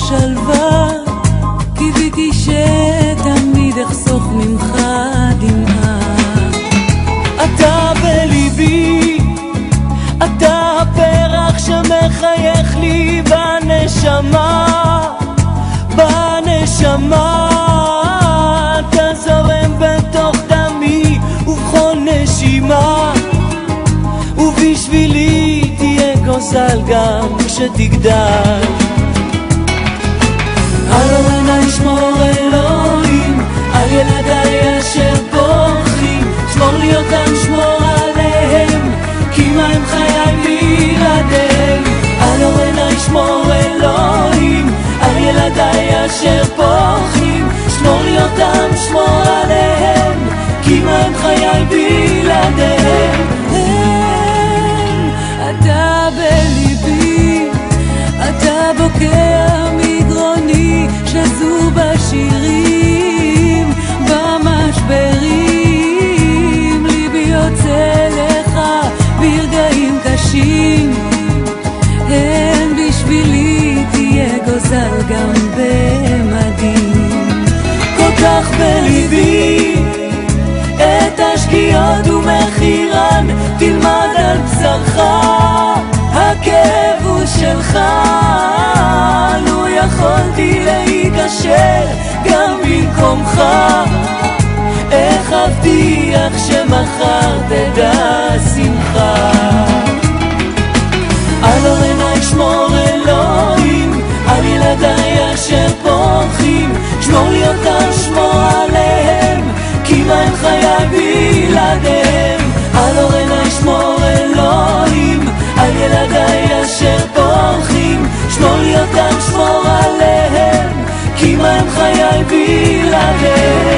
שלווה, קיוויתי שתמיד אחסוך ממך דמעה. אתה בליבי, אתה הפרח שמחייך לי בנשמה, בנשמה. אתה זורם בתוך דמי ובכל נשימה, ובשבילי תהיה גוזל גם כשתגדל. על אורנה ישמור אלוהים, על ילדיי אשר פורחים, שמור לי אותם, שמור עליהם, כי מה הם חיי בלעדיהם. על אורנה ישמור אלוהים, על ילדיי אשר פורחים, שמור לי אותם, שמור עליהם, כי מה הם חיי בלעדיהם. אתה בליבי, אתה בוקע מגרוני, שזור בשירים, במשברים, ליבי יוצא לך ברגעים קשים. אין בשבילי תהיה גוזל גם במדים. כל כך בליבי את השגיאות ומחירן, תלמד על בשרך, הכאב הוא שלך. לו יכולתי להיקשר גם במקומך, איך אבטיח שמחר תדע שמחה. על אורנה ישמור אלוהים, על ילדיי אשר פורחים, שמור לי אותם, שמור עליהם, כי מה הם חיי בלעדיהם. על אורנה ישמור אלוהים, על ילדיי אשר פורחים, שמור לי אותם, שמור עליהם, כי מה הם חיי בלעדיהם.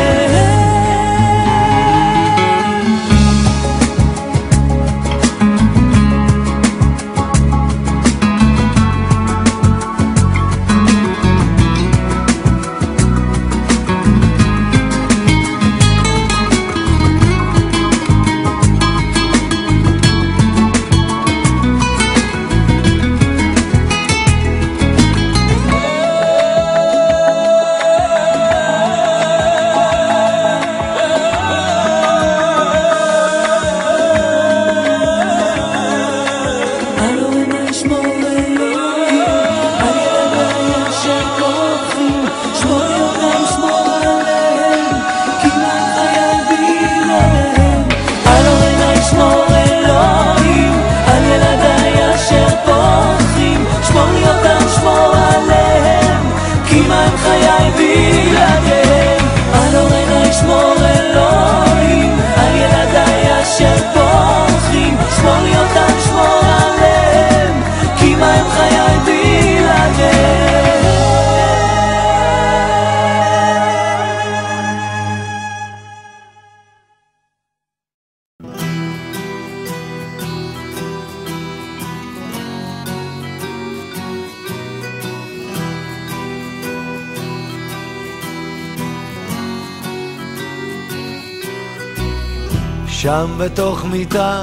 שם בתוך מיטה,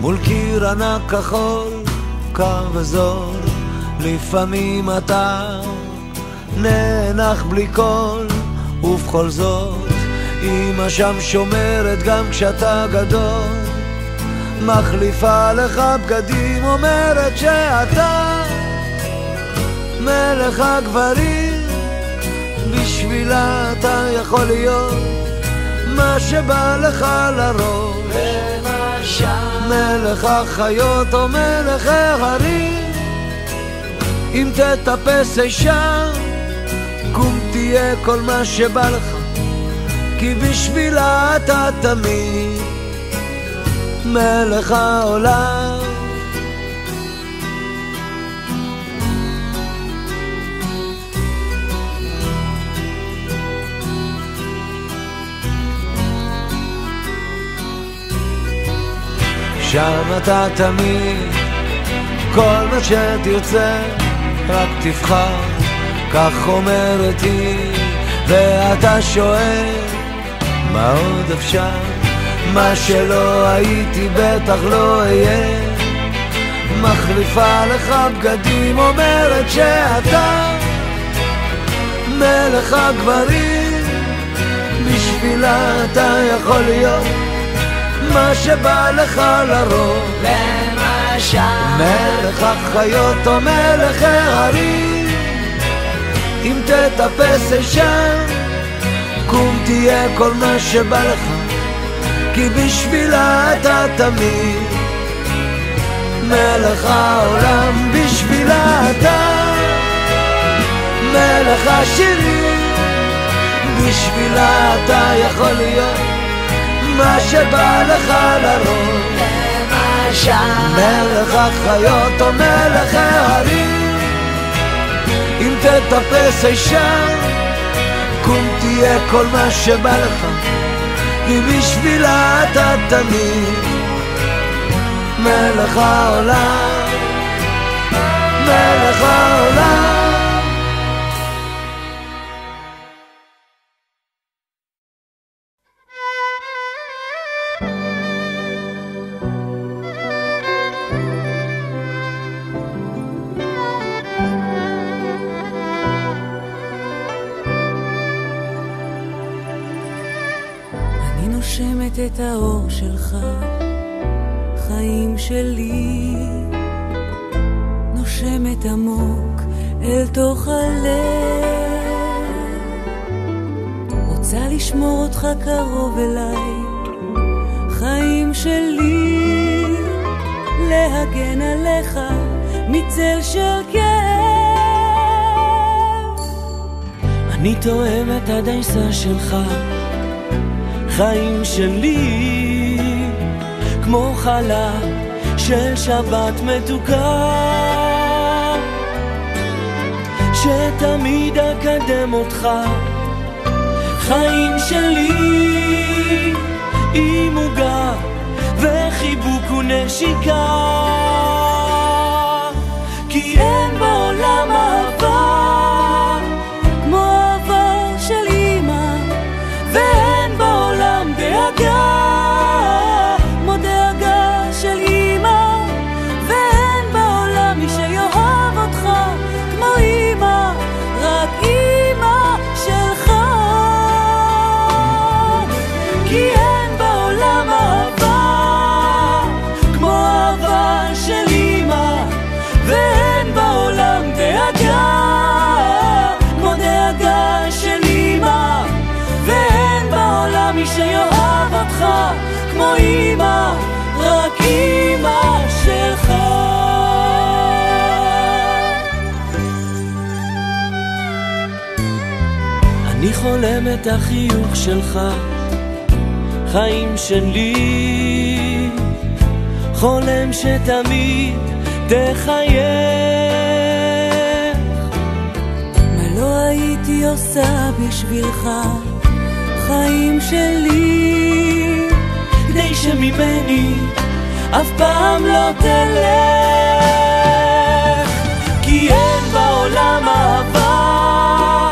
מול קיר ענק כחול, קר וזול, לפעמים אתה נאנח בלי קול, ובכל זאת אמא שם שומרת גם כשאתה גדול, מחליפה לך בגדים, אומרת שאתה מלך הגברים, בשבילה אתה יכול להיות מה שבא לך לראש, מלך החיות או מלך ההרים. אם תטפס אישה, קום תהיה כל מה שבא לך, כי בשבילה אתה תמיד מלך העולם. שם אתה תמיד, כל מה שתרצה, רק תבחר, כך אומרת היא, ואתה שואל, מה עוד אפשר? מה שלא הייתי בטח לא אהיה, מחליפה לך בגדים, אומרת שאתה מלך הגברים, בשבילה אתה יכול להיות מה שבא לך לרוב. למשל מלך החיות או מלך ההרים, אם תטפס אישה קום תהיה כל מה שבא לך, כי בשבילה אתה תמיד מלך העולם. בשבילה אתה מלך השירים, בשבילה אתה יכול להיות מה שבא לך לרוב. למשל מלך החיות או מלך ההרים, אם תטפס אישה קום תהיה כל מה שבא לך, כי בשבילה אתה תמיד מלך העולם, מלך העולם. נושמת את האור שלך, חיים שלי, נושמת עמוק אל תוך הלב, רוצה לשמור אותך קרוב אליי, חיים שלי, להגן עליך מצל של כאב. אני תואם את הדייסה שלך, חיים שלי, כמו חלב של שבת מתוקה, שתמיד אקדם אותך. חיים שלי, עם מוגע וחיבוק ונשיקה, כי אין בעולם אהבה כמו אהבה של אמא, ואין בעולם דאגה כמו דאגה של אמא, ואין בעולם מי שיאהב אותך כמו אמא, רק אמא שלך. כי אין בעולם אהבה כמו אהבה של אמא, ואין בעולם דאגה כמו דאגה של אמא, ואין בעולם מי שיאהב אותך כמו אמא, רק אמא שלך. אני חולם את החיוך שלך, חיים שלי, חולם שתמיד תחייך. מה לא הייתי עושה בשבילך, חיים שלי, כדי שממני אף פעם לא תלך. כי אין בעולם אהבה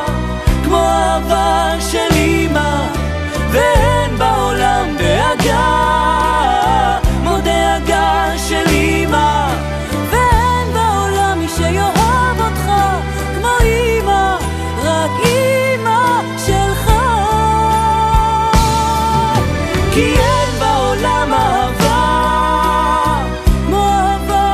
כמו אהבה של אמא, ואין בעולם דאגה כמו דאגה של אמא, ואין בעולם מי שיאהב אותך כמו אמא, רק אמא שלך. כי אין בעולם אהבה כמו אהבה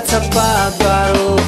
мчатся по двору.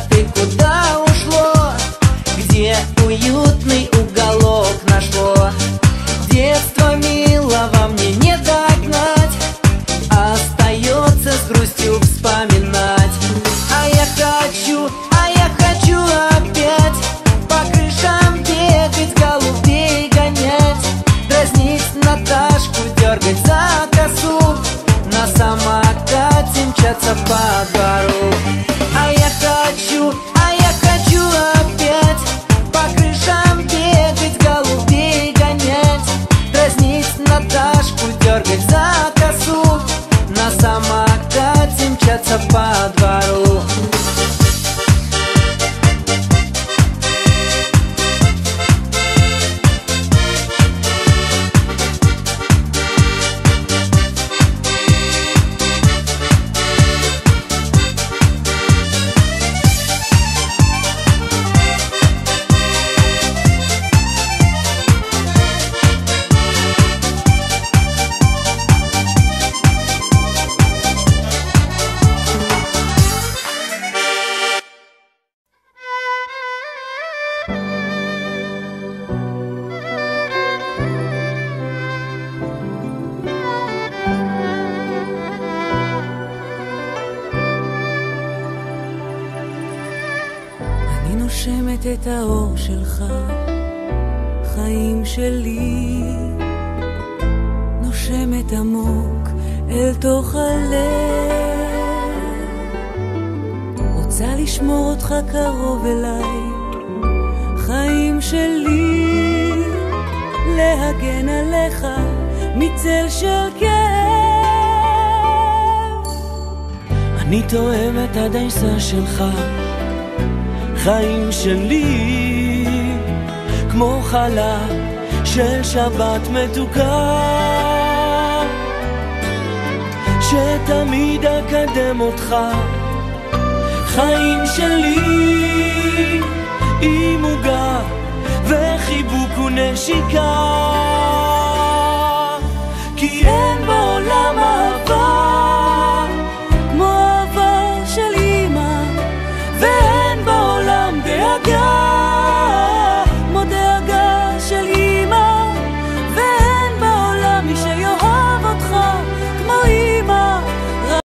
Ты куда ушло? Где уютный уголок нашло? Детство милого мне не догнать, остается с грустью вспоминать. А я хочу опять по крышам бегать, голубей гонять, дразнить Наташку, дергать за косу, на самокате мчаться по двору. А я хочу опять по крышам бегать, голубей гонять, дразнить Наташку, дергать за косу, на самокате мчаться по двору. נושמת את האור שלך, חיים שלי, נושמת עמוק אל תוך הלב, רוצה לשמור אותך קרוב אליי, חיים שלי, להגן עליך מצל של כאב. אני תואם את הדייסה שלך, חיים שלי, כמו חלב של שבת מתוקה, שתמיד אקדם אותך. חיים שלי, עם עוגה וחיבוק ונשיקה,